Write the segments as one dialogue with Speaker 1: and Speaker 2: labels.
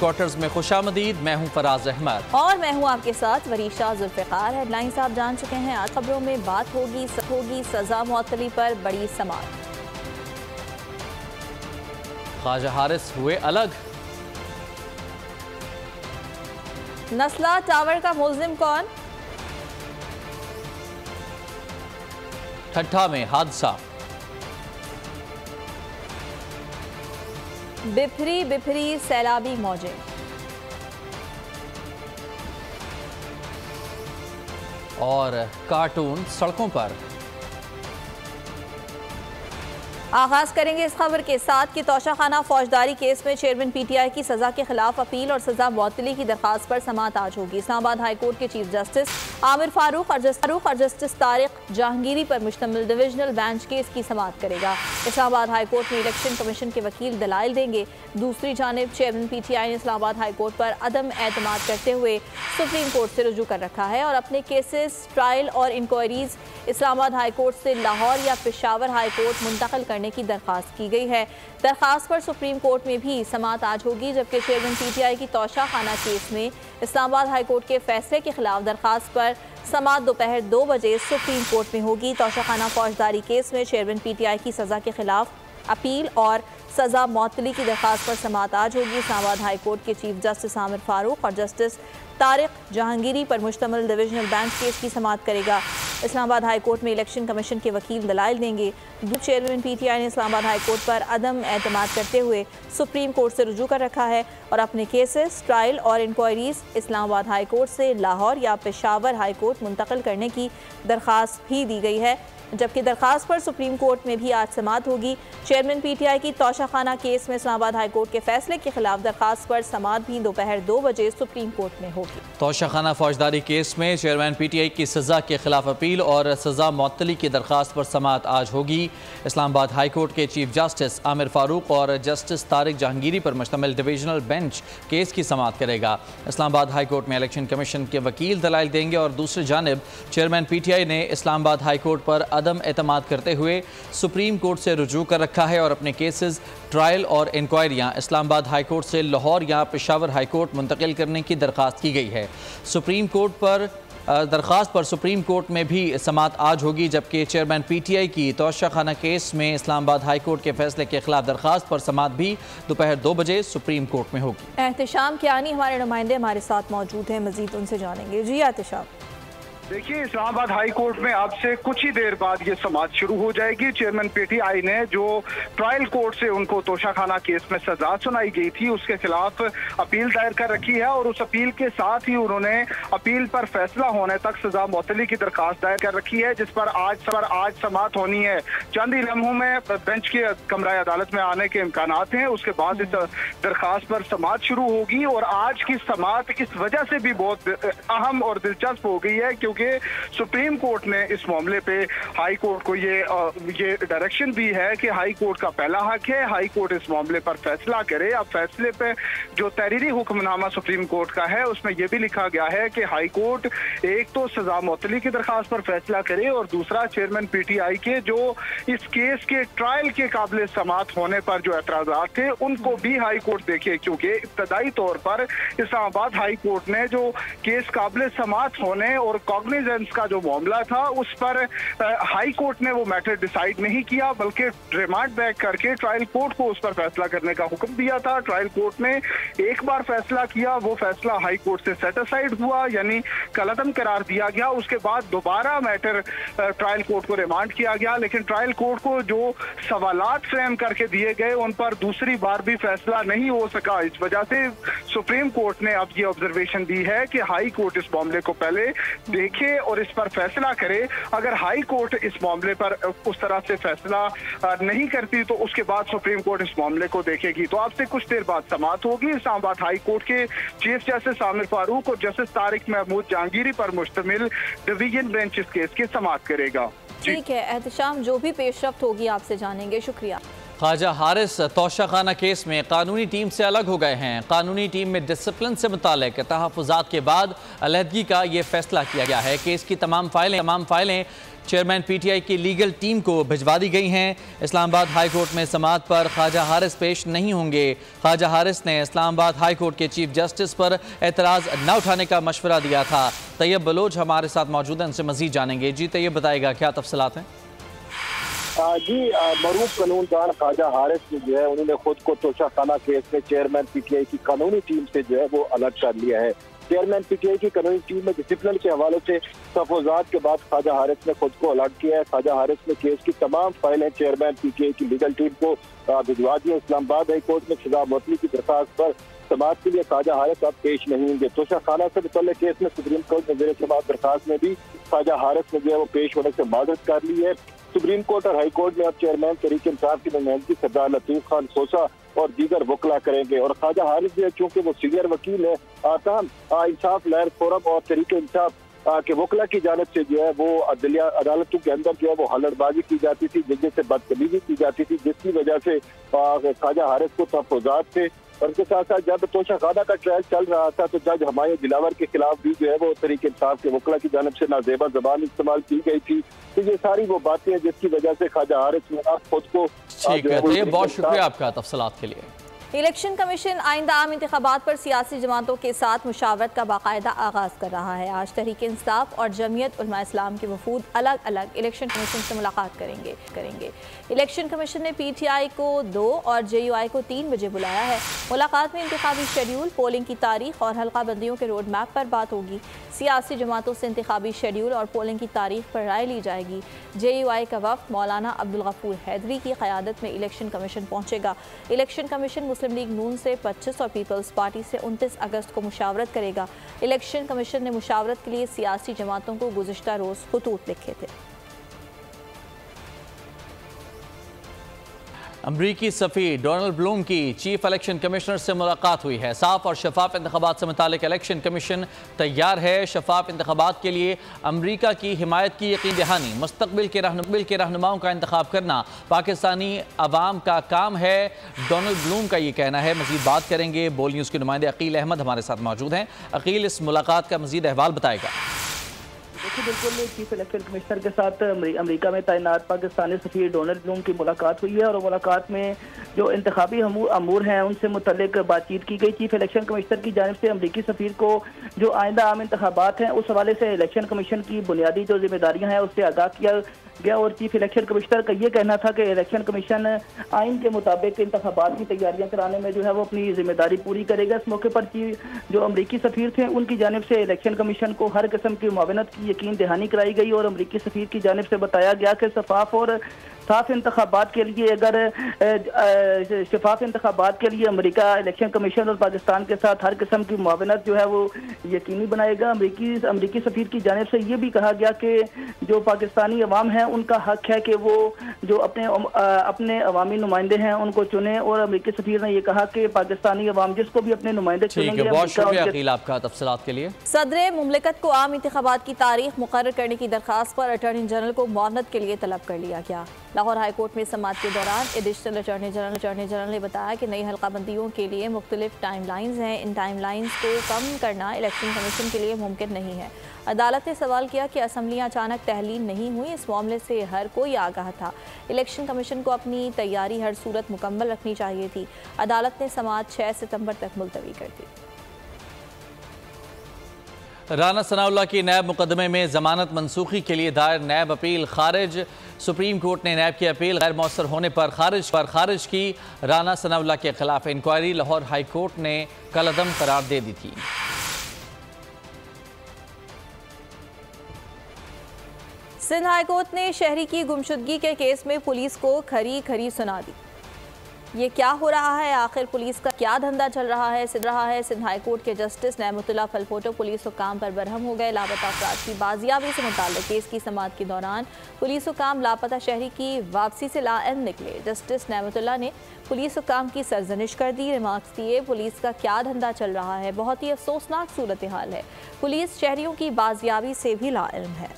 Speaker 1: Quarters में खुशामदीद। मैं हूं फराज अहमद
Speaker 2: और मैं हूं आपके साथ वरीशा जुल्फ़िकार। हेडलाइंस आप जान चुके हैं। आज खबरों में बात होगी सजा मुअत्तली पर बड़ी समाअत।
Speaker 1: ख्वाजा हारिस हुए अलग।
Speaker 2: नस्ला टावर का मुल्जिम कौन?
Speaker 1: ठट्ठा में हादसा।
Speaker 2: बिफरी सैलाबी मौजें।
Speaker 1: और कार्टून सड़कों पर।
Speaker 2: आगाज करेंगे इस खबर के साथ कि तोशाखाना फौजदारी केस में चेयरमैन पीटीआई की सजा के खिलाफ अपील और सजा मुअत्तली की दरखास्त पर समाअत आज होगी। इस्लामाबाद हाई कोर्ट के चीफ जस्टिस आमिर फारूक और जस्टिस तारिक जहांगीरी पर मुश्तमिल डिविजनल बेंच केस की समाअत करेगा। इस्लामाबाद हाई कोर्ट में इलेक्शन कमीशन के वकील दलाइल देंगे। दूसरी जानिब चेयरमैन पीटीआई ने इस्लामाबाद हाई कोर्ट पर अदम एतमाद करते हुए सुप्रीम कोर्ट से रुजू कर रखा है और अपने केसेस, ट्रायल और इंक्वायरीज इस्लामाबाद हाई कोर्ट से लाहौर या पेशावर हाई कोर्ट मुंतकिल करने की दरखास्त की गई है। दरखास्त पर सुप्रीम कोर्ट में भी समाअत आज होगी, जबकि चेयरमैन पीटीआई की तोशाखाना केस में इस्लामाबाद हाई कोर्ट के फैसले के खिलाफ दरखास्त पर समाअत दोपहर 2 बजे सुप्रीम कोर्ट में होगी। तोशाखाना फौजदारी केस में चेयरमैन पीटीआई की सजा के खिलाफ अपील और सजा मुअत्तली की दरखास्त पर समाअत आज होगी। इस्लामाबाद हाई कोर्ट के चीफ जस्टिस आमिर फारूक और जस्टिस तारिक जहांगीरी पर मुश्तमिल डिविजनल बेंच केस की समाअत करेगा। इस्लामाबाद हाई कोर्ट में इलेक्शन कमीशन के वकील दलाइल देंगे। चेयरमैन पीटीआई ने इस्लामाबाद हाई कोर्ट पर अदम एतमाद करते हुए सुप्रीम कोर्ट से रुजू कर रखा है और अपने केसेस, ट्रायल और इंक्वायरीज इस्लामाबाद हाई कोर्ट से लाहौर या पेशावर हाई कोर्ट मुंतकिल करने की दरखास्त भी दी गई है, जबकि दरखास्त पर सुप्रीम कोर्ट में भी आज समाअत होगी। चेयरमैन पीटीआई की तोशाखाना केस में इस्लामाबाद हाई कोर्ट के फैसले के खिलाफ दरखास्त पर समाअत भी दोपहर 2 बजे सुप्रीम कोर्ट में होगी।
Speaker 1: तोशाखाना फौजदारी केस में चेयरमैन पीटीआई की सजा के खिलाफ अपील और सजा मुअत्तली की दरखास्त पर समाअत आज होगी। इस्लामाबाद हाई कोर्ट के चीफ जस्टिस आमिर फारूक और जस्टिस तारिक जहांगीरी पर मुश्तमिल डिविजनल बेंच केस की समाअत करेगा। इस्लामाबाद हाई कोर्ट में इलेक्शन कमीशन के वकील दलाइल देंगे और दूसरी जानिब चेयरमैन पीटीआई ने इस्लामाबाद हाई कोर्ट पर अदम एतमाद करते हुए सुप्रीम कोर्ट से रुजू कर रखा है और अपने केसेस, ट्रायल और इंक्वायरियां इस्लामाबाद हाई कोर्ट से लाहौर या पेशावर हाई कोर्ट मुंतकिल करने की दरखास्त की गई है। सुप्रीम कोर्ट पर दरखास्त पर सुप्रीम कोर्ट में भी समाअत आज होगी, जबकि चेयरमैन पीटीआई की तोशाखाना केस में इस्लामाबाद हाई कोर्ट के फैसले के खिलाफ दरखास्त पर समाअत भी दोपहर 2 बजे सुप्रीम कोर्ट में होगी।
Speaker 2: एहतिशाम कियानी हमारे नुमाइंदे हमारे साथ मौजूद हैं, मजीद उनसे जानेंगे। जी एहतिशाम।
Speaker 3: देखिए, इस्लामाबाद हाई कोर्ट में अब से कुछ ही देर बाद ये समाअत शुरू हो जाएगी। चेयरमैन पीटीआई ने जो ट्रायल कोर्ट से उनको तोशाखाना केस में सजा सुनाई गई थी उसके खिलाफ अपील दायर कर रखी है और उस अपील के साथ ही उन्होंने अपील पर फैसला होने तक सजा मुअत्तली की दरखास्त दायर कर रखी है, जिस पर आज समाअत होनी है। चंद ही लम्हों में बेंच के कमरा अदालत में आने के इम्कानात हैं। उसके बाद इस दरखास्त पर समाअत शुरू होगी और आज की समाअत इस वजह से भी बहुत अहम और दिलचस्प हो गई है क्योंकि सुप्रीम कोर्ट ने इस मामले पे हाई कोर्ट को ये डायरेक्शन दी है कि हाई कोर्ट का पहला हक है, हाई कोर्ट इस मामले पर फैसला करे। अब फैसले पे जो तहरीरी हुक्मनामा सुप्रीम कोर्ट का है उसमें यह भी लिखा गया है कि हाई कोर्ट एक तो सजा मुअत्तली की दरखास्त पर फैसला करे और दूसरा चेयरमैन पीटीआई के जो इस केस के ट्रायल के काबिल समाअत होने पर जो एतराजात थे उनको भी हाई कोर्ट देखे, क्योंकि इब्तदाई तौर पर इस्लामाबाद हाई कोर्ट ने जो केस काबिल समाअत होने और कॉग्निजेंस का जो मामला था उस पर हाई कोर्ट ने वो मैटर डिसाइड नहीं किया, बल्कि रिमांड बैक करके ट्रायल कोर्ट को उस पर फैसला करने का हुक्म दिया था। ट्रायल कोर्ट ने एक बार फैसला किया, वो फैसला हाई कोर्ट से सेट असाइड हुआ, यानी कलअदम करार दिया गया। उसके बाद दोबारा मैटर ट्रायल कोर्ट को रिमांड किया गया, लेकिन ट्रायल कोर्ट को जो सवालात फ्रेम करके दिए गए उन पर दूसरी बार भी फैसला नहीं हो सका। इस वजह से सुप्रीम कोर्ट ने अब ये ऑब्जर्वेशन दी है कि हाई कोर्ट इस मामले को पहले देखे और इस पर फैसला करे। अगर हाई कोर्ट इस मामले पर उस तरह से फैसला नहीं करती तो उसके बाद सुप्रीम कोर्ट इस मामले को देखेगी। तो आपसे कुछ देर बाद समाअत होगी। इस्लामाबाद हाई कोर्ट के चीफ जस्टिस आमिर फारूक और जस्टिस तारिक महमूद जहांगीरी पर मुश्तमिल डिवीजन बेंच इस केस की समाअत करेगा।
Speaker 2: ठीक है एहतिशाम, जो भी पेशरफ्त होगी आपसे जानेंगे। शुक्रिया।
Speaker 1: ख्वाजा हारिस तोशाखाना केस में कानूनी टीम से अलग हो गए हैं। कानूनी टीम में डिसिप्लिन से मुताल्लिक तहफ़्फ़ुज़ात के बाद अलहदगी का ये फैसला किया गया है कि इसकी तमाम फाइलें चेयरमैन पीटीआई की लीगल टीम को भिजवा दी गई हैं। इस्लामाबाद हाई कोर्ट में समाअत पर ख्वाजा हारिस पेश नहीं होंगे। ख्वाजा हारिस ने इस्लामाबाद हाई कोर्ट के चीफ जस्टिस पर एतराज़ न उठाने का मशवरा दिया था। तैयब बलोच हमारे साथ मौजूद हैं, उनसे मजीद जानेंगे। जी तैयब, बताएगा क्या तफसीलात हैं?
Speaker 4: जी, मरूफ कानूनदान ख्वाजा हारिस जो है उन्होंने खुद को तोशाखाना केस में चेयरमैन पीटीआई की कानूनी टीम से जो है वो अलग कर लिया है। चेयरमैन पीटीआई की कानूनी टीम में डिसिप्लिन के हवाले से तफावज़ात के बाद ख्वाजा हारिस ने खुद को अलग किया है। ख्वाजा हारिस ने केस की तमाम फाइलें चेयरमैन पीटीआई की लीगल टीम को भिजवा दी। इस्लामाबाद हाई कोर्ट में सजा मुअत्तली की दरखास्त पर समाअत के लिए ख्वाजा हारिस अब पेश नहीं होंगे। तोशाखाना से मुतल्लिक़ केस में सुप्रीम कोर्ट में ज़ेर समाअत दरखास्त में भी ख्वाजा हारिस ने जो है वो पेश होने से माजरत कर ली है। सुप्रीम कोर्ट और हाई कोर्ट में अब चेयरमैन तहरीक इंसाफ की नुमाइंदगी सरदार लतीफ़ खान खोसा और दीगर वकला करेंगे। और ख्वाजा हारिस जो है चूँकि वो सीनियर वकील है, तमाम इंसाफ लहर फोरम और तहरीक इंसाफ के वकला की जानिब से जो है वो अदालतों के अंदर जो है वो हलड़बाजी की जाती थी, जजेस से बदतमीजी की जाती थी, जिसकी वजह से ख्वाजा हारिस को तहफ़्फ़ुज़ात थे। और उसके साथ साथ जब तोशाखाना का ट्रायल चल रहा था तो जज हमायूं दिलावर के खिलाफ भी जो है वो तहरीक इंसाफ के वकला की जानिब से नाजेबा जबान इस्तेमाल की गई थी। तो ये सारी वो बातें हैं जिसकी वजह से ख्वाजा हारिस ने आप खुद को
Speaker 1: ठीक है। तो ये बहुत शुक्रिया आपका तफसीलात के लिए।
Speaker 2: इलेक्शन कमीशन आइंदा आम इंतखाबात पर सियासी जमातों के साथ मुशावरत का बाकायदा आगाज़ कर रहा है। आज तहरीक इंसाफ और जमीयत उलमा इस्लाम के वफूद अलग अलग इलेक्शन कमीशन से मुलाकात करेंगे। इलेक्शन कमीशन ने पीटीआई को 2 और जेयूआई को 3 बजे बुलाया है। मुलाकात में इंतखाबी शेड्यूल, पोलिंग की तारीख और हल्का बंदियों के रोड मैप पर बात होगी। सियासी जमातों से इंतखाबी शेड्यूल और पोलिंग की तारीख पर राय ली जाएगी। जेयूआई का वफ़द मौलाना अब्दुल गफूर हैदरी की क़यादत में इलेक्शन कमीशन पहुँचेगा। इलेक्शन कमीशन मुस्लिम लीग नून से 25 और पीपल्स पार्टी से 29 अगस्त को मुशावरत करेगा। इलेक्शन कमीशन ने मुशावरत के लिए सियासी जमातों को गुज़िश्ता रोज़ ख़ुतूत लिखे थे।
Speaker 1: अमरीकी सफ़ीर डोनाल्ड ब्लूम की चीफ इलेक्शन कमिश्नर से मुलाकात हुई है। साफ और शफाफ इंतखाबात से मुतालिक इलेक्शन कमीशन तैयार है। शफाफ इंतखाबात के लिए अमरीका की हिमायत की यकीन दहानी, मुस्तकबिल के रहनुमाओं का इंतखाब करना पाकिस्तानी अवाम का काम है, डोनाल्ड ब्लूम का ये कहना है। मजीद बात करेंगे, बोल न्यूज़ के नुमाइंदे अकील अहमद हमारे साथ मौजूद हैं। अकील, इस मुलाकात का मजीद अहवाल बताएगा।
Speaker 5: देखिए, बिल्कुल चीफ इलेक्शन कमिश्नर के साथ अमेरिका में तैनात पाकिस्तानी सफ़ीर डोनाल्ड ब्लूम की मुलाकात हुई है और मुलाकात में जो इंतखाबी अमूर हैं उनसे मुतल्लिक बातचीत की गई। चीफ इलेक्शन कमिश्नर की जानिब से अमेरिकी सफ़ीर को जो आइंदा आम इंतखाबात हैं उस हवाले से इलेक्शन कमीशन की बुनियादी जो जिम्मेदारियाँ हैं उससे आगाह किया गया। और चीफ इलेक्शन कमिश्नर का ये कहना था कि इलेक्शन कमीशन आइन के मुताबिक इंतखाबात की तैयारियां कराने में जो है वो अपनी जिम्मेदारी पूरी करेगा। इस मौके पर जो अमरीकी सफ़ीर थे उनकी जानिब से इलेक्शन कमीशन को हर किस्म की मुआवनत की यकीन दहानी कराई गई और अमरीकी सफ़ीर की जानिब से बताया गया कि शफाफ और साफ इंतखाबात के लिए शफाफ इंतखाबात के लिए अमेरिका इलेक्शन कमीशन और पाकिस्तान के साथ हर किस्म की मुआवनत जो है वो यकीनी बनाएगा। अमरीकी सफ़ीर की जानिब से ये भी कहा गया कि जो पाकिस्तानी अवाम है उनका हक है कि वो जो अपने अवामी नुमाइंदे हैं उनको चुने। और अमरीकी सफ़ीर ने यह कहा कि पाकिस्तानी अवाम जिसको भी अपने नुमाइंदे चुनेंगे।
Speaker 1: बहुत शुक्रिया अकील आपका तफसीलात के लिए।
Speaker 2: सदर मुमलिकत को आम इंतखाबात की तारीख मुकर्रर करने की दरखास्त पर अटॉर्नी जनरल को मुआवनत के लिए तलब कर लिया गया। लाहौर हाई कोर्ट में समाअत के दौरान एडिशनल अटॉर्नी जनरल ने बताया कि नई हल्का बंदियों के लिए मुख्तलिफ टाइम लाइन्स हैं। इन टाइम लाइन्स को कम करना इलेक्शन कमीशन के लिए मुमकिन नहीं है। अदालत ने सवाल किया कि असम्बलियाँ अचानक तहलील नहीं हुई, इस मामले से हर कोई आगाह था। इलेक्शन कमीशन को अपनी तैयारी हर सूरत मुकम्मल रखनी चाहिए थी। अदालत ने समाअत 6 सितंबर तक मुलतवी कर दी।
Speaker 1: राना सनाउल्लाह की नैब मुकदमे में जमानत मनसूखी के लिए दायर नैब अपील खारिज। सुप्रीम कोर्ट ने नैब की अपील गैर मौसर होने पर खारिज की। राना सनाउल्लाह के खिलाफ इंक्वायरी लाहौर हाई कोर्ट ने कलअदम करार दे दी थी।
Speaker 2: सिंध हाई कोर्ट ने शहरी की गुमशुदगी के केस में पुलिस को खरी सुना दी। ये क्या हो रहा है, आखिर पुलिस का क्या धंधा चल रहा है। सिंध हाई कोर्ट के जस्टिस नेमतुल्लाह फलपोटो पुलिस हुकाम पर बरहम हो गए। लापता अफराद की बाजियाबी से मुताल्लिक केस की समाअत के दौरान पुलिस हुकाम लापता शहरी की वापसी से लाइल्म निकले। जस्टिस नेमतुल्लाह ने पुलिस हुकाम की सरजनिश कर दी। रिमार्क्स दिए, पुलिस का क्या धंधा चल रहा है, बहुत ही अफसोसनाक सूरत हाल है। पुलिस शहरियों की बाजियाबी से भी लाइल्म है।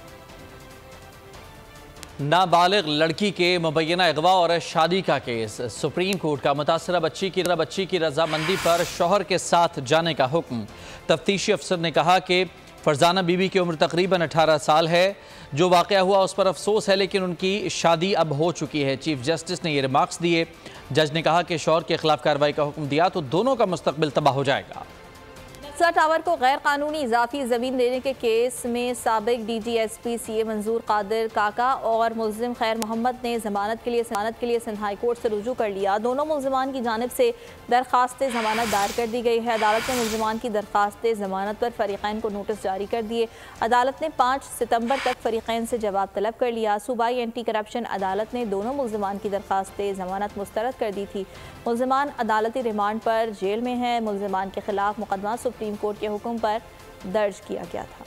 Speaker 1: नाबालिग लड़की के मुबैना अगवा और शादी का केस। सुप्रीम कोर्ट का मुतासरा बच्ची की रजामंदी पर शौहर के साथ जाने का हुक्म। तफ्तीशी अफसर ने कहा कि फरजाना बीबी की उम्र तकरीबन 18 साल है। जो वाक़या हुआ उस पर अफसोस है, लेकिन उनकी शादी अब हो चुकी है। चीफ जस्टिस ने ये रिमार्क्स दिए। जज ने कहा कि शौहर के खिलाफ कार्रवाई का हुक्म दिया तो दोनों का मुस्तकबिल तबाह हो जाएगा।
Speaker 2: टावर को गैर कानूनी इजाफी ज़मीन देने के केस में साबिक DGSP CA मंजूर कादिर काका और मुल्जिम खैर मोहम्मद ने जमानत के लिए सिंध हाई कोर्ट से रुजू कर लिया। दोनों मुल्जिमान की जानिब से दरख्वास्त जमानत दायर कर दी गई है। अदालत ने मुल्जिमान की दरख्वास्त जमानत पर फरीकैन को नोटिस जारी कर दिए। अदालत ने 5 सितंबर तक फरीकैन से जवाब तलब कर लिया। सूबाई एंटी करप्शन अदालत ने दोनों मुल्जिमान की दरख्वास्त जमानत मुस्तरद कर दी थी। मुल्जिमान अदालती रिमांड पर जेल में हैं। मुल्जिमान के खिलाफ मुकदमा सुप्रीम कोर्ट के हुक्म पर दर्ज किया गया था।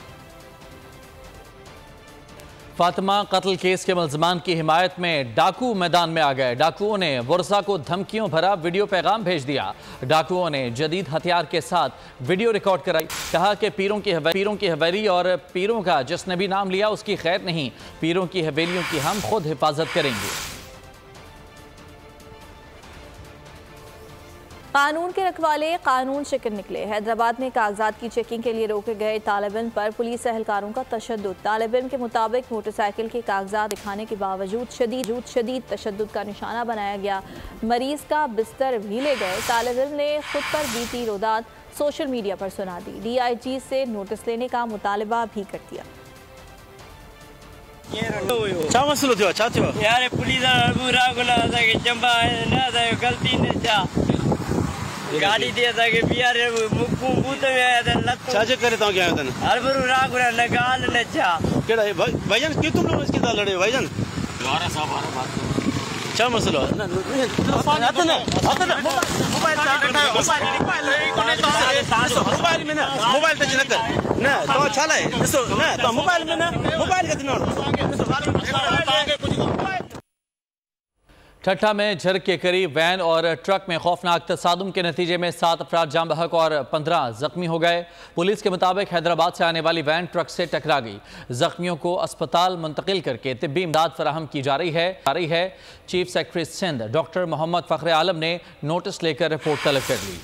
Speaker 1: फातिमा कत्ल केस के मुल्ज़िमान की हिमायत में डाकू मैदान में आ गए। डाकुओं ने वर्षा को धमकियों भरा वीडियो पैगाम भेज दिया। डाकुओं ने जदीद हथियार के साथ वीडियो रिकॉर्ड कराई। कहा कि पीरों की हवेली और पीरों का जिसने भी नाम लिया उसकी खैर नहीं। पीरों की हवेलियों की हम खुद हिफाजत करेंगे।
Speaker 2: कानून के रखवाले कानून शिकन निकले। हैदराबाद में कागजात की चेकिंग के लिए रोके गए तालिब इल्म पर पुलिस एहलकारों का तशद्दुद। तालिब इल्म के मुताबिक मोटरसाइकिल के कागजात दिखाने के बावजूद शदीद तशद्दुद का निशाना बनाया गया। मरीज का बिस्तर भी ले गए। तालिब इल्म ने खुद पर बीती रोदात सोशल मीडिया पर सुना दी। DIG से नोटिस लेने का मुतालबा भी कर दिया।
Speaker 6: गाड़ी दिया था कि बिहार मुकुबूत में आया था लत चाचे करे तो क्या होता है हर बरू रागुरा लगाल ने चा केड़ा है भाईजान क्यों तुम लोग इसके साथ लड़े भाईजान दोबारा साहब बात क्या मसला ना मोबाइल में मोबाइल टच न कर ना तो चला है ना तो मोबाइल में ना मोबाइल का
Speaker 1: ठट्ठा में झर के करीब वैन और ट्रक में खौफनाक तसादुम के नतीजे में 7 अफराद जाम बहक और 15 जख्मी हो गए। पुलिस के मुताबिक हैदराबाद से आने वाली वैन ट्रक से टकरा गई। जख्मियों को अस्पताल मुंतकिल करके तिब्बी इमदाद फराहम की जा रही है। Chief secretary Sindh doctor Mohammad Fakhar Alam ने नोटिस लेकर रिपोर्ट तलब कर ली।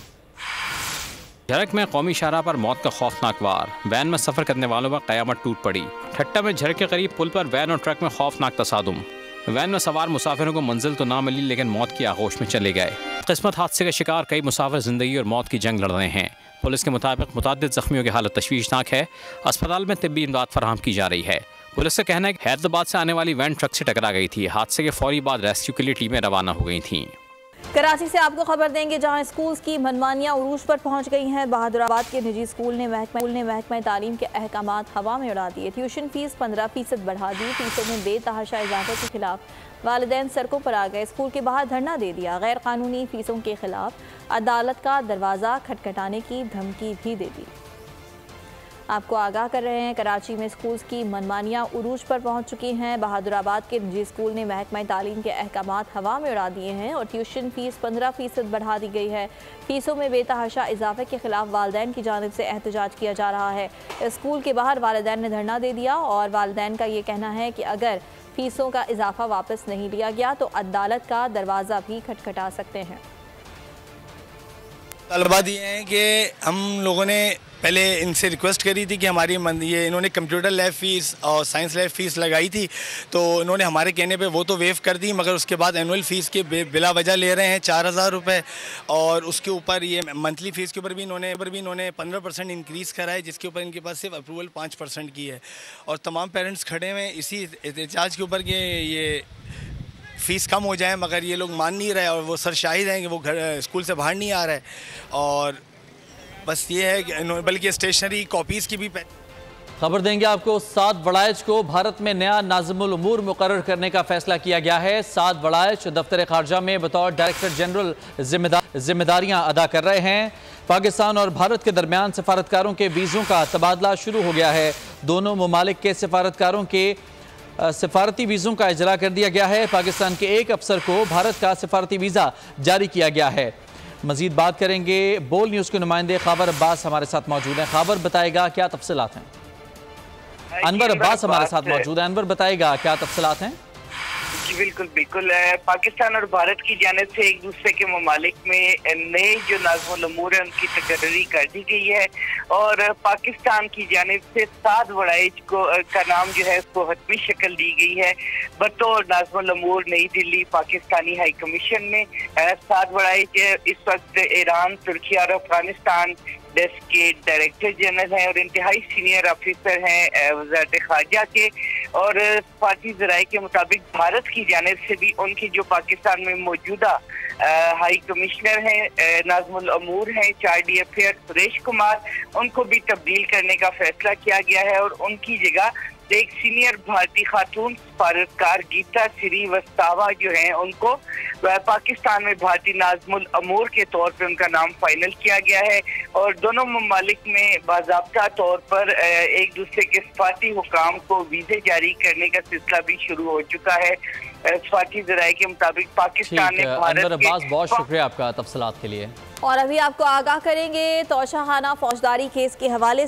Speaker 7: झरक में कौमी शाहराह पर मौत का खौफनाक वार। वैन में सफ़र करने वालों पर क़यामत टूट पड़ी। ठट्टा में झरक के करीब पुल पर वैन और ट्रक में खौफनाक तसादुम। वैन में सवार मुसाफिरों को मंजिल तो ना मिली, लेकिन मौत की आगोश में चले गए। किस्मत हादसे का शिकार कई मुसाफिर जिंदगी और मौत की जंग लड़ रहे हैं। पुलिस के मुताबिक मुतादिद जख्मियों की हालत तशवीशनाक है। अस्पताल में तिब्बी इमदाद फराहम की जा रही है। पुलिस का कहना है कि हैदराबाद से आने वाली वैन ट्रक से टकरा गई थी। हादसे के फौरी बाद रेस्क्यू के लिए टीमें रवाना हो गई थीं।
Speaker 2: कराची से आपको खबर देंगे, जहां स्कूल्स की मनमानियां उरूज पर पहुंच गई हैं। बहादुराबाद के निजी स्कूल ने महकमा तालीम के अहकामात हवा में उड़ा दिए। ट्यूशन फीस 15% बढ़ा दी। फीसों में बेतहाशा इजाफे के खिलाफ वालिदैन सड़कों पर आ गए। स्कूल के बाहर धरना दे दिया। गैर कानूनी फीसों के खिलाफ अदालत का दरवाज़ा खटखटाने की धमकी भी दे दी। आपको आगाह कर रहे हैं, कराची में स्कूल्स की मनमानियां उरूज पर पहुंच चुकी हैं। बहादुराबाद के निजी स्कूल ने महकमा तालीम के अहकामात हवा में उड़ा दिए हैं और ट्यूशन फीस 15% बढ़ा दी गई है। फीसों में बेतहाशा इजाफे के खिलाफ वालिदैन की जानिब से एहतजाज किया जा रहा है। स्कूल के बाहर वालिदैन ने धरना दे दिया और वालिदैन का ये कहना है कि अगर फीसों का इजाफा वापस नहीं लिया गया तो अदालत का दरवाज़ा भी खटखटा सकते हैं।
Speaker 8: तलबा दिए हैं कि हम लोगों ने पहले इनसे रिक्वेस्ट करी थी कि हमारी ये इन्होंने कंप्यूटर लैब फ़ीस और साइंस लैब फ़ीस लगाई थी, तो इन्होंने हमारे कहने पे वो तो वेव कर दी, मगर उसके बाद एनुअल फ़ीस के बिला वजह ले रहे हैं 4000 रुपये। और उसके ऊपर ये मंथली फ़ीस के ऊपर भी इन्होंने 15% इंक्रीज़ करा है, जिसके ऊपर इनके पास सिर्फ अप्रूवल 5% की है। और तमाम पेरेंट्स खड़े हुए इसी एहतजाज के ऊपर कि ये फ़ीस कम हो जाए, मगर ये लोग मान नहीं रहे और वो सर शाहिद हैं कि वो घर स्कूल से बाहर नहीं आ रहा है। और बस ये है कि बल्कि स्टेशनरी कॉपीज़ की भी
Speaker 1: खबर देंगे आपको। 7 वड़ाइच को भारत में नया नाज़िमुल उमूर मुकर्रर करने का फैसला किया गया है। 7 वड़ाइच दफ्तर खारजा में बतौर डायरेक्टर जनरल जिम्मेदारियां अदा कर रहे हैं। पाकिस्तान और भारत के दरमियान सफारतकारों के वीज़ों का तबादला शुरू हो गया है। दोनों ममालिक के सफारतकारों के सफारती वीज़ों का इजरा कर दिया गया है। पाकिस्तान के एक अफसर को भारत का सफारती वीज़ा जारी किया गया है। मजीद बात करेंगे, बोल न्यूज़ के नुमाइंदे खबर अब्बास हमारे साथ मौजूद हैं। खबर बताएगा क्या तफसीलात हैं। अनवर अब्बास हमारे साथ मौजूद है। अनवर बताएगा क्या तफसीलात हैं।
Speaker 9: जी बिल्कुल बिल्कुल। पाकिस्तान और भारत की जानिब से एक दूसरे के ममालिक में नए जो नाज़िमुल उमूर है उनकी तकर्री कर दी गई है और पाकिस्तान की जानिब से साद वड़ाइज का नाम जो है उसको हतमी शक्ल दी गई है। बतौर नाज़िमुल उमूर नई दिल्ली पाकिस्तानी हाई कमीशन में साद वड़ाइज इस वक्त ईरान, तुर्की और अफगानिस्तान डेस्क के डायरेक्टर जनरल हैं और इंतहाई सीनियर ऑफिसर हैं वज़ारत ख़ारजा के। और सफारती ज़राए के मुताबिक भारत की जानिब से भी उनकी जो पाकिस्तान में मौजूदा हाई कमिश्नर हैं नाज़िमुल उमूर हैं चार्डी अफेयर सुरेश कुमार, उनको भी तब्दील करने का फैसला किया गया है और उनकी जगह एक सीनियर भारतीय खातून सफारतकार गीता श्रीवास्तवा जो हैं उनको पाकिस्तान में भारतीय नाज़िमुल उमूर के तौर पे उनका नाम फाइनल किया गया है। और दोनों ममालिक में बाज़ाब्ता तौर पर एक दूसरे के सफारती हुकाम को वीज़े जारी करने का सिलसिला भी शुरू हो चुका है। सफारती ज़राए के मुताबिक पाकिस्तान ने
Speaker 1: भारत के बहुत शुक्रिया आपका तफसीलात के लिए।
Speaker 2: और अभी आपको आगाह करेंगे तोशाखाना फौजदारी केस के हवाले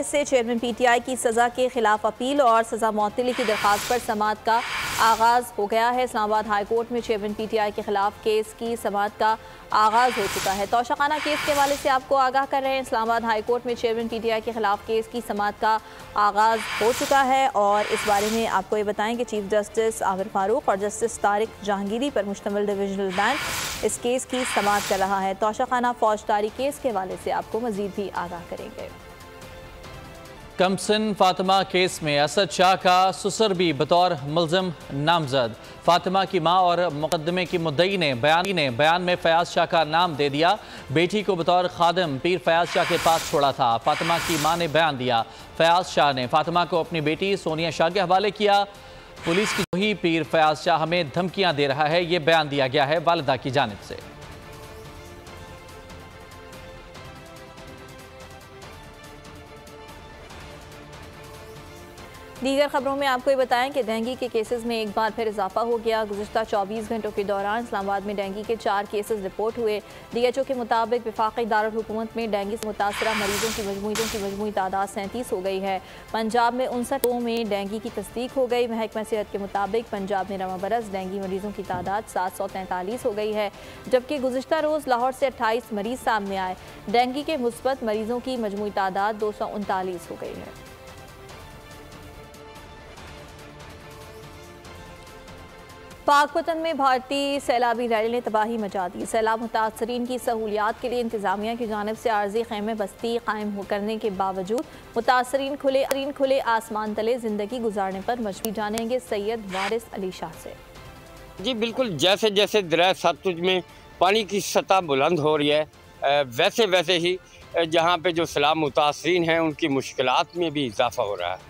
Speaker 2: से चेयरमैन पीटीआई की सज़ा के खिलाफ अपील और सज़ा मुअत्तली की दरख्वास्त पर समाअत का आगाज़ हो गया है। इस्लामाबाद हाई कोर्ट में चेयरमैन पीटीआई के खिलाफ केस की समाअत का आगाज़ हो चुका है। तोशाखाना केस के हवाले से आपको आगाह कर रहे हैं, इस्लामाबाद हाई कोर्ट में चेयरमैन पीटीआई के खिलाफ केस की समाअत का आगाज़ हो चुका है और इस बारे में आपको ये बताएं कि चीफ जस्टिस आमिर फारूक और जस्टिस तारिक जहांगीरी पर मुश्तमिल डिविजनल बेंच इस केस की समाअत कर रहा है। तोशाखाना फौजदारी केस के हवाले से आपको मजीद भी आगाह करेंगे।
Speaker 1: कमसिन फातिमा केस में असद शाह का ससुर भी बतौर मुल्ज़िम नामजद। फातिमा की मां और मुकदमे की मुद्दई ने बयान में फयाज शाह का नाम दे दिया। बेटी को बतौर खादिम पीर फयाज शाह के पास छोड़ा था। फातिमा की मां ने बयान दिया। फयाज शाह ने फातिमा को अपनी बेटी सोनिया शाह के हवाले किया। पुलिस की ही पीर फयाज शाह हमें धमकियां दे रहा है, ये बयान दिया गया है वालिदा की जानिब से।
Speaker 2: दीगर खबरों में आपको ये बताएं कि डेंगू के केसेस में एक बार फिर इजाफा हो गया। गुज़िश्ता 24 घंटों के दौरान इस्लामाबाद में डेंगू के 4 केसेस रिपोर्ट हुए। DHO के मुताबिक वफाकी दारुल हुकूमत में डेंगू से मुतासरा मरीजों की मजमूई तादाद 37 हो गई है। पंजाब में 59 में डेंगू की तस्दीक हो गई। महकमा सेहत के मुताबिक पंजाब में रवा बरस डेंगू मरीजों की तादाद 743 हो गई है, जबकि गुज़िश्ता रोज़ लाहौर से 28 मरीज सामने आए। डेंगू के मुस्बत मरीजों की मजमूई तादाद 239 हो गई है। पाकपतन में भारतीय सैलाबी रैली ने तबाही मचा दी। सैलाब मुतासरीन की सहूलियात के लिए इंतजामिया की जानिब से आर्जी खैमे बस्ती कायम करने के बावजूद मुतासरीन खुले आसमान तले जिंदगी गुजारने पर मजबूर। जानेंगे सैयद वारिस अली शाह से।
Speaker 10: जी बिल्कुल, जैसे जैसे दरिया सतलुज में पानी की सतह बुलंद हो रही है वैसे वैसे ही जहाँ पे जो सैलाब मुतासरीन हैं उनकी मुश्किलात में भी इजाफा हो रहा है।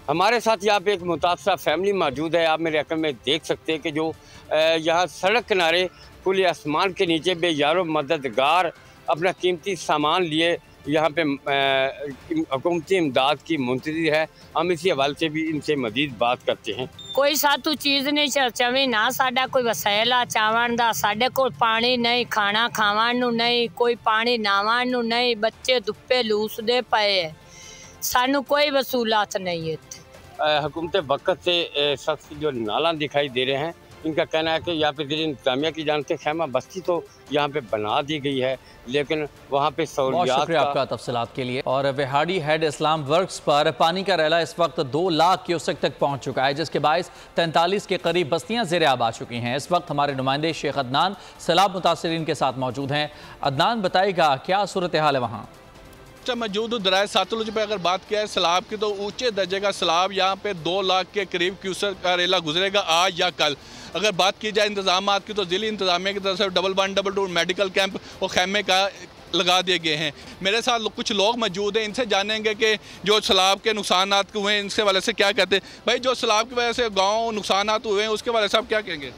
Speaker 10: हमारे साथ यहाँ पे एक मुतासरा फैमिली मौजूद है। आप मेरे अकल में देख सकते हैं कि जो यहाँ सड़क किनारे खुले आसमान के नीचे बेयारो मददगार अपना कीमती सामान लिए यहाँ पे हुकूमती इमदाद की मुंतज़िर है। हम इसी हवाले से भी इनसे मज़ीद बात करते हैं।
Speaker 11: कोई सातू चीज़ नहीं चवे ना साडा कोई वसैला चावण दा, साडे कोल पानी नहीं, खाना खावन नूं नहीं, कोई पानी नावन नूं नहीं, बच्चे धुप्पे लूसदे पए, सानू कोई वसूलात नहीं है।
Speaker 10: हुकूमत वक़्त से सख्त जो नाला दिखाई दे रहे हैं, इनका कहना है कि यहाँ पे ज़िला इंतज़ामिया की जानिब से खैमा बस्ती तो यहाँ पे बना दी गई है, लेकिन वहाँ पे सहूलियात।
Speaker 1: शुक्रिया आपका तफसीलात के लिए। और विहाड़ी हेड इस्लाम वर्क्स पर पानी का रैला इस वक्त 2 लाख क्यूसेक तक पहुँच चुका है, जिसके बायस 43 के करीब बस्तियाँ ज़ेर आब आ चुकी हैं। इस वक्त हमारे नुमाइंदे शेख अदनान सैलाब मुतासरीन के साथ मौजूद हैं। अदनान, बताएगा क्या सूरत हाल है वहाँ?
Speaker 12: मौजूद दरिया सतलुज पे अगर बात किया है सैलाब की, तो ऊंचे दर्जे का सैलाब यहाँ पे 2 लाख के करीब क्यूसेक का रेला गुजरेगा आज या कल। अगर बात की जाए इंतजामात की, तो ज़िली इंतजामिया की तरफ से डबल 1 डबल 2 मेडिकल कैंप और खैमे का लगा दिए गए हैं। मेरे साथ कुछ लोग मौजूद हैं, इनसे जानेंगे कि जो सैलाब के नुकसान हुए हैं इनसे वाले से क्या कहते हैं। भाई, जो सैलाब की वजह से गाँव नुकसान हुए हैं उसके वाले से आप क्या कहेंगे?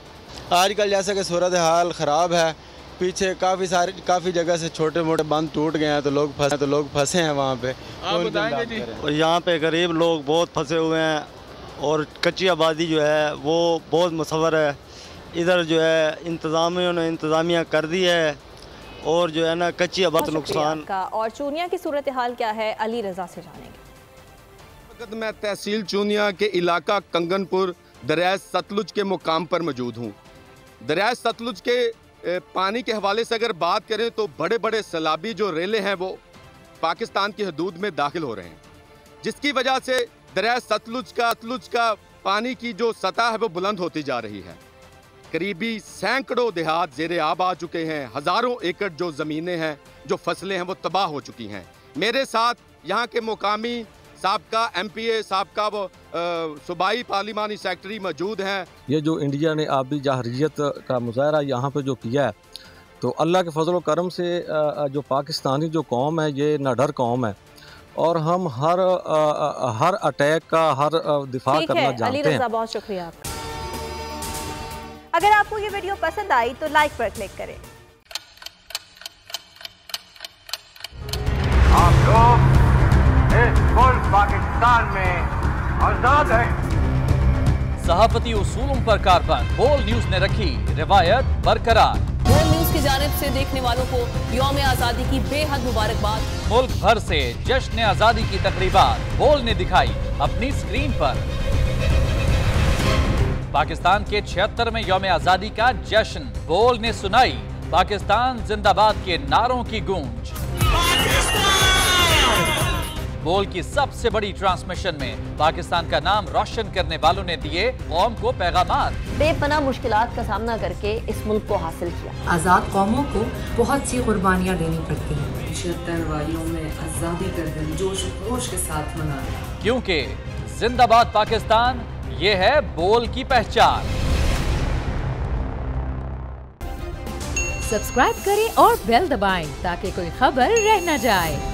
Speaker 13: आजकल जैसे कि सूरत हाल ख़राब है, पीछे काफ़ी जगह से छोटे मोटे बंद टूट गए हैं, तो लोग फंसे हैं वहाँ पे।
Speaker 12: आप बताएंगे जी।
Speaker 13: और यहाँ पे गरीब लोग बहुत फंसे हुए हैं और कच्ची आबादी जो है वो बहुत मुसव्वर है। इधर जो है इंतज़ामिया कर दी है और जो है ना कच्ची आबादी नुकसान।
Speaker 2: और चूनिया की सूरत हाल क्या है, अली रजा से जानेंगे।
Speaker 14: मैं तहसील चूनिया के इलाका कंगनपुर दरिया सतलुज के मुकाम पर मौजूद हूँ। दरिया सतलुज के पानी के हवाले से अगर बात करें तो बड़े बड़े सैलाबी जो रेले हैं वो पाकिस्तान की हदूद में दाखिल हो रहे हैं, जिसकी वजह से दरिया सतलुज का पानी की जो सतह है वो बुलंद होती जा रही है। करीबी सैकड़ों देहात ज़ेरे आब आ चुके हैं, हज़ारों एकड़ जो ज़मीनें हैं, जो फसलें हैं वो तबाह हो चुकी हैं। मेरे साथ यहाँ के मुकामी साबका MPA, साबका वो सूबाई पार्लिमानी सेक्रेटरी मौजूद हैं।
Speaker 15: ये जो इंडिया ने आबी जहरीत का मुजाहरा यहाँ पे जो किया है, तो अल्लाह के फजल करम से जो पाकिस्तानी जो कौम है ये निडर कौम है और हम हर अटैक का हर दिफा करना जानते हैं।
Speaker 2: बहुत शुक्रिया आपका। अगर आपको ये वीडियो पसंद आई तो लाइक पर क्लिक करें।
Speaker 16: आप लोग इस मुल्क पाकिस्तान में आजाद है।
Speaker 1: सहाफती उसूलों पर कारबंद बोल न्यूज ने रखी रिवायत बरकरार।
Speaker 17: बोल न्यूज की जानिब से देखने वालों को यौम आजादी की बेहद मुबारकबाद।
Speaker 1: मुल्क भर से जश्न आजादी की तकरीबात बोल ने दिखाई अपनी स्क्रीन पर। पाकिस्तान के 76वें यौम आजादी का जश्न बोल ने सुनाई पाकिस्तान जिंदाबाद के नारों की गूंज। बोल की सबसे बड़ी ट्रांसमिशन में पाकिस्तान का नाम रोशन करने वालों ने दिए कौम को पैगामात।
Speaker 17: बेपनाह मुश्किलात का सामना करके इस मुल्क को हासिल किया।
Speaker 18: आजाद कौमों को बहुत सी कुर्बानियां देनी पड़ती हैं।
Speaker 19: 76 वालियों में आजादी का दिन जोश खरोश के साथ मनाया,
Speaker 1: क्योंकि जिंदाबाद पाकिस्तान ये है बोल की पहचान।
Speaker 20: सब्सक्राइब करें और बेल दबाएं ताकि कोई खबर रह न जाए।